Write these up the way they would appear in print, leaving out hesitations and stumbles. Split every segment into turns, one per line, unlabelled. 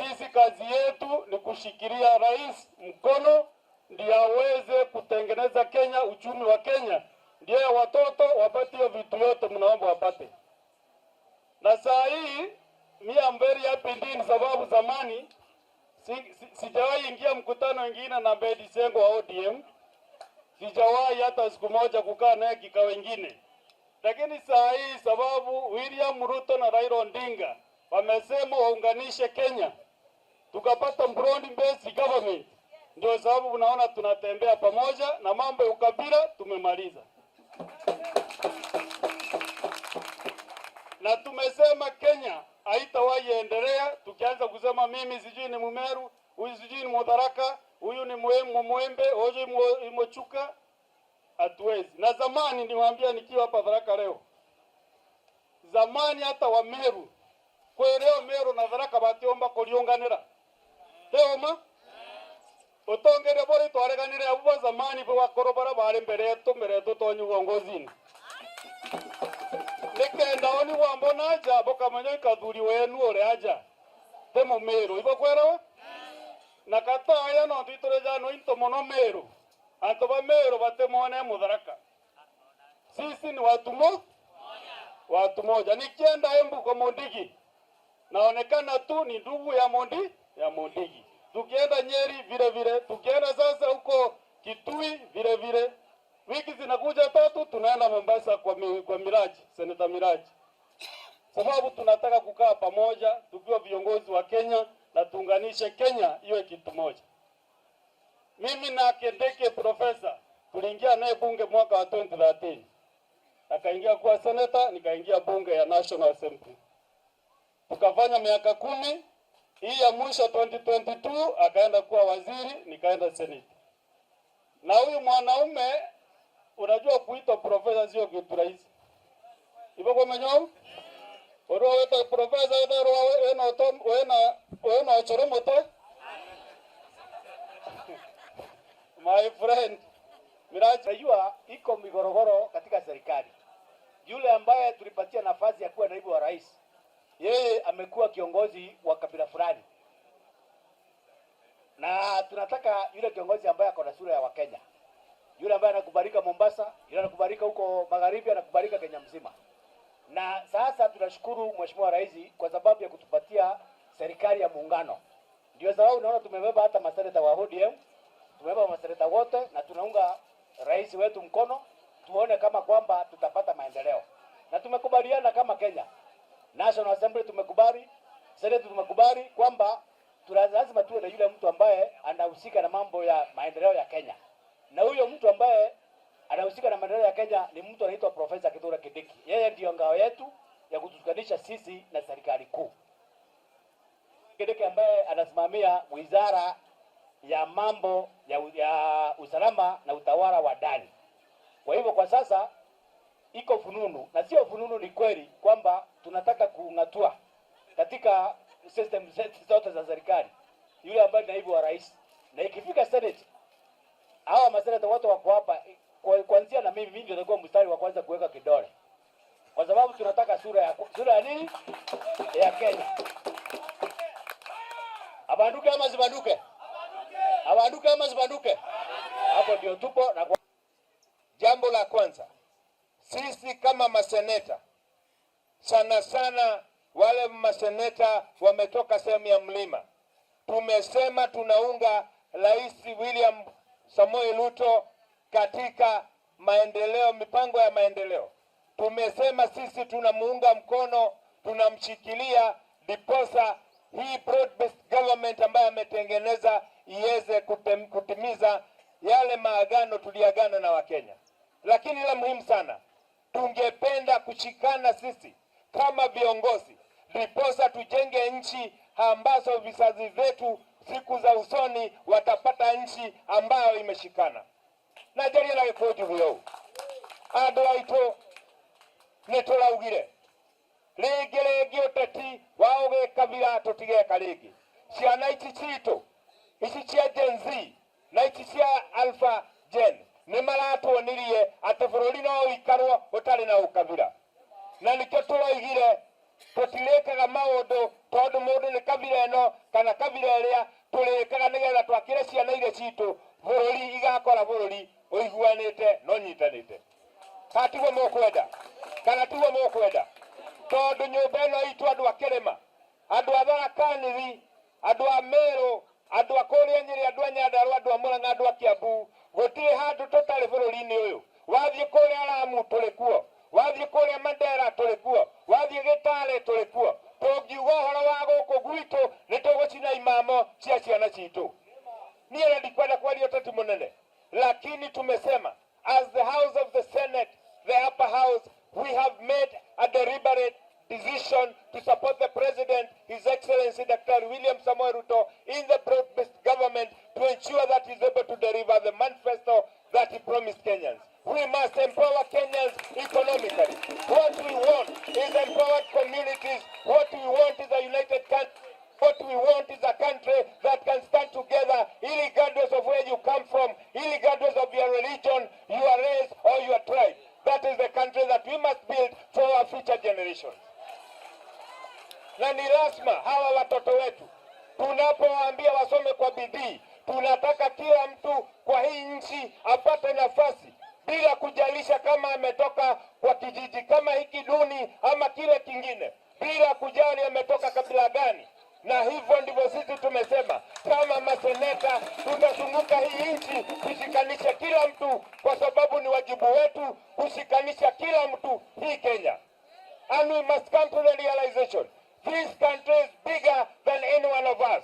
Sisi kazi yetu ni kushikilia rais mkono ndiye aweze kutengeneza Kenya, uchumi wa Kenya, ndiye watoto wapate vitu yote mnaomba wapate. Na saa hii mimi mbele ya pendini, sababu zamani sijawahi ingia mkutano mwingine na Bedi Sengo wa ODM. Sijawahi hata siku moja kukaa naye kikao wengine. Lakini saa hii sababu William Ruto na Raila Odinga wamesema waunganishe Kenya, tukapata broad based government, ndio sababu unaona tunatembea pamoja na mambo ya ukabila tumemaliza. Na tumesema Kenya haitawahi endelea tukianza kusema mimi sijui ni Mumeru, huyu sijui ni Mutharaka, huyu ni Mwembe, huyu ni Mochuka. Hatuwezi. Na zamani niwaambia nikiwa hapa Tharaka leo, zamani hata wa Meru kwa leo Meru na Tharaka batiomba kuliunganira teoma utongere bori twareganire abo zamani bwa korobara bare mbere tonyu uongozini nikenda oni wambona aja bokamanya ikathuri wenu ore aja temo Meru ibo kwera na kata aya no twitureja no into mono Meru antoba Meru batemone Mutharaka. Sisi ni watu moja. Nikienda Embu kwa Mondigi naonekana tu ni ndugu ya Mondigi. Tukienda Nyeri vile vile, tukienda sasa huko Kitui vile vile. Wiki zinakuja 3 tunaenda Mombasa kwa Miraji, Senator Miraji. Sababu tunataka kukaa pamoja tukiwa viongozi wa Kenya na tuunganishe Kenya iwe kitu moja. Mimi na Kindiki profesa tuliingia naye bunge mwaka wa 2013. Akaingia kuwa senator, nikaingia bunge ya National Assembly. Tukafanya miaka 10, hii ya mwisho 2022 akaenda kuwa waziri, nikaenda Senate. Na huyu mwanaume unajua kuitwa profesa sio kitu rahisi. Ipo kwa menyo? Oro wewe profesa wewe na choromoto. My friend, Miraji, najua iko migorogoro katika serikali. Yule ambaye tulipatia nafasi ya kuwa naibu wa rais, yeye amekuwa kiongozi wa kabila fulani. Na tunataka yule kiongozi ambaye ako na sura ya Wakenya. Yule ambaye anakubalika Mombasa, yule anakubalika huko magharibi, anakubalika Kenya mzima. Na sasa tunashukuru Mheshimiwa Rais kwa sababu ya kutupatia serikali ya muungano. Ndio sababu unaona tumebeba hata maseneta wa ODM, tumebeba maseneta wote na tunaunga rais wetu mkono tuone kama kwamba tutapata maendeleo. Na tumekubaliana kama Kenya National Assembly, tumekubali, Senate tumekubali kwamba lazima tuwe na yule mtu ambaye anahusika na mambo ya maendeleo ya Kenya. Na huyo mtu ambaye anahusika na maendeleo ya Kenya ni mtu anaitwa Profesa Kithure Kindiki. Yeye ndio ngao yetu ya kutukanisha sisi na serikali kuu. Kindiki ambaye anasimamia wizara ya mambo ya usalama na utawala wa ndani. Kwa hivyo kwa sasa iko fununu, na sio fununu, ni kweli kwamba tunataka kungatua katika system zote za serikali yule ambaye ni naibu wa rais. Na ikifika Senate, hawa maseneta wote wako hapa, kuanzia na mimi ndio nitakuwa mstari wa kwanza kuweka kidole. Kwa sababu tunataka sura ya nini? Ya Kenya. Abanduke ama zibanduke? Abanduke ama zibanduke? Hapo ndio tupo. Na
jambo la kwanza, sisi kama maseneta, sana sana wale maseneta wametoka sehemu ya mlima, tumesema tunaunga Rais William Samoei Ruto katika maendeleo, mipango ya maendeleo. Tumesema sisi tunamuunga mkono, tunamshikilia diposa hii broad based government ambayo ametengeneza iweze kutimiza yale maagano tuliagana na Wakenya. Lakini la muhimu sana, tungependa kushikana sisi kama viongozi diposa tujenge nchi ambazo vizazi vyetu siku za usoni watapata nchi ambayo imeshikana. Na jari la kodi huyo adwaito netolaugire legi oteti waoge kabila totigeka legi ciana ici cito ici cia Gen Z na ici cia Alpha Gen ni maratwonirie ati bururi no ikarwo utari na ukabila. Na nikio turaigire tutirekaga maundu tondu mundu ni kabira ino kana kabira iria turikaga nigetha twakire ciana iria citu bururi igakora bururi uiguanite no nyitanite. Katiguo mukwenda kana tiguo mukwenda? Tondu nyumba ino itu andu a Kirima, andu a Tharaka Nithi, andu a Meru, andu a kuria Nyeri, andu a Nyandarua, andu a Murang'a, andu a Kiambu, gutiri handu tutari bururi-ini uyu. Wathie kuria Lamu turi kuo, wathie kuria Mandera turi kuo, wathie Gitale turi kuo. Tungiuga uhoro wa guku gwitu ni tugucina imamo cia ciana citu. Niĩ na ndikwenda kwaria ũteti mũnene, lakini tumesema as the House of the Senate, the upper house, we have made a deliberate decision to support the President, His Excellency Dr. William Samoei Ruto, in the broad-based government to ensure that he is able to deliver the manifesto that he promised Kenyans. We must empower Kenyans economically. What we want is empowered communities. What we want is a united country. What we want is a country that can stand together, regardless of where you come from, regardless of your religion, your race, or your tribe. That is the country that we must build for our future generations. Na ni lazima hawa watoto wetu tunapowaambia wasome kwa bidii, tunataka kila mtu kwa hii nchi apate nafasi bila kujalisha kama ametoka kwa kijiji kama hiki duni ama kile kingine, bila kujali ametoka kabila gani. Na hivyo ndivyo sisi tumesema kama maseneta tutazunguka hii nchi kushikanisha kila mtu, kwa sababu ni wajibu wetu kushikanisha kila mtu hii Kenya. And we must come to the realization this country is bigger than any one of us.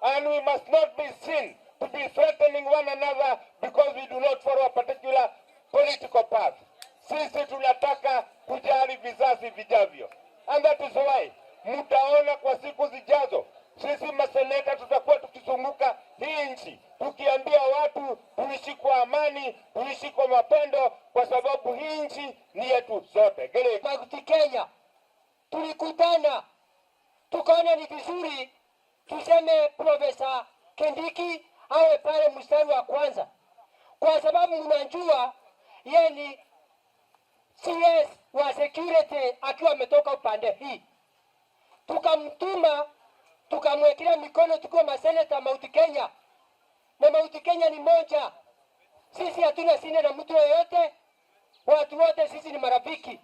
And we must not be seen to be threatening one another because we do not follow a particular political path. Sisi tunataka kujali vizazi vijavyo. And that is why mtaona kwa siku zijazo sisi maseneta tutakuwa tukizunguka hii nchi tukiambia watu tuishi kwa amani, tuishi kwa mapendo, kwa sababu hii nchi ni yetu sote.
Magoti Kenya tulikutana tukaona ni vizuri tuseme Profesa Kindiki awe pale mstari wa kwanza, kwa sababu mnajua yeye ni CS wa security akiwa ametoka upande hii. Tukamtuma tukamwekea mikono tukiwa maseneta Mount Kenya, na Mount Kenya ni moja. Sisi hatuna sine na mtu yoyote, watu wote sisi ni marafiki.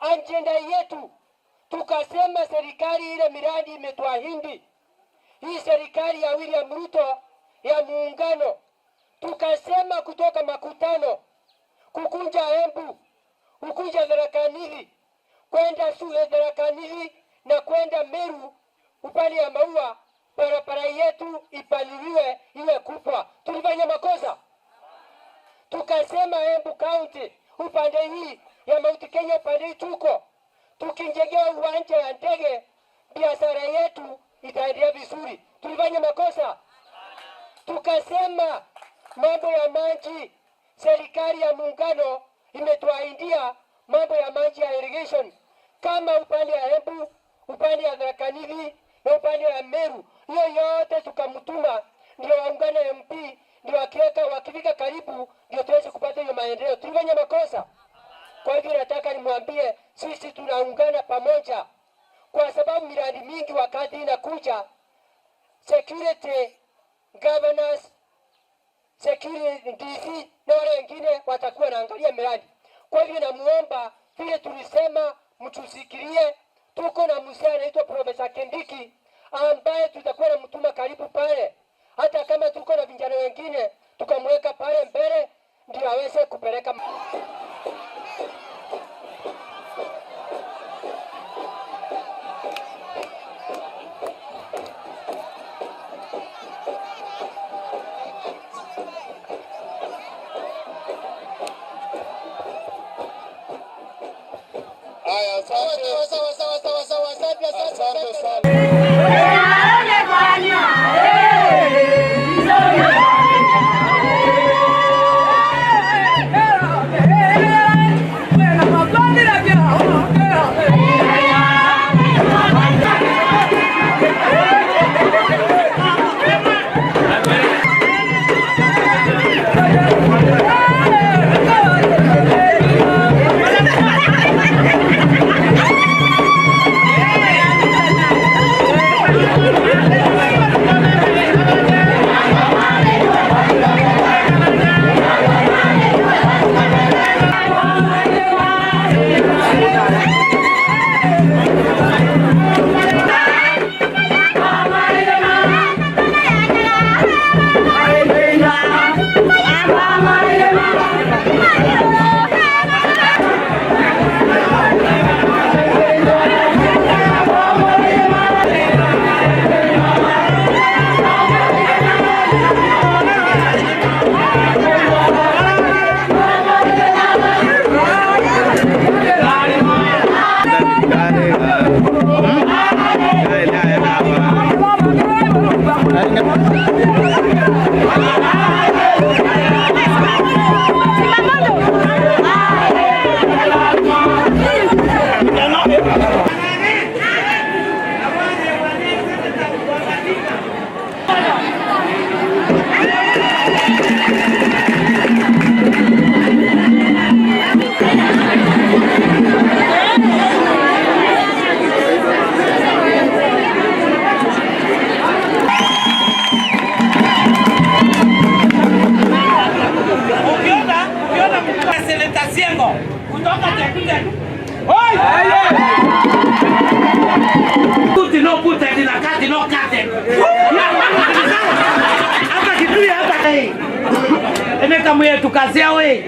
Ajenda yetu tukasema serikali ile miradi imetuahidi, hii serikali ya William Ruto ya muungano, tukasema kutoka makutano kukunja Embu, kukunja Tharaka Nithi, kwenda Tharaka Nithi na kwenda Meru upande ya Maua, barabara yetu ipanuliwe iwe kubwa. Tulifanya makosa? Tukasema Embu County upande hii ya Mount Kenya upande hii tukinjengea uwanja ya ndege, biashara yetu itaendelea vizuri. Tulifanya makosa? Tukasema mambo ya maji, serikali ya muungano imetuahidia mambo ya maji ya irrigation, kama upande ya Embu, upande ya Tharaka Nithi na upande ya Meru. Hiyo yote tukamtuma ndio waungane MP, ndio wakifika karibu ndio tuweze kupata hiyo maendeleo. Tulifanya makosa? Kwa hivyo nataka nimwambie sisi tunaungana pamoja, kwa sababu miradi mingi wakati inakuja security governance, security DC na wale wengine watakuwa naangalia miradi. Kwa hivyo namuomba vile tulisema mtusikirie, tuko na mzee anaitwa Profesa Kindiki ambaye tutakuwa na mtuma karibu pale, hata kama tuko na vijana wengine tukamweka pale mbele ndio aweze kupeleka.
Asante sana.
kati no kate. Hapa kitu hapa dai. Emeka mwetu kazi we.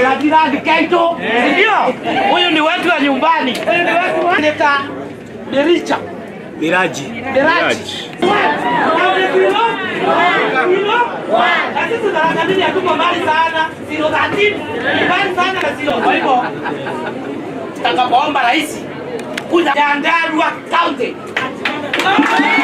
Radi kento. Ndio. Huyu ni watu wa nyumbani. Huyu ni watu wa neta Miraji. Sisi tunaangalia tuko mbali sana. Sio dhati. Mbali sana na sio. Kwa hivyo tutakapoomba rais kuja Nyandarua County.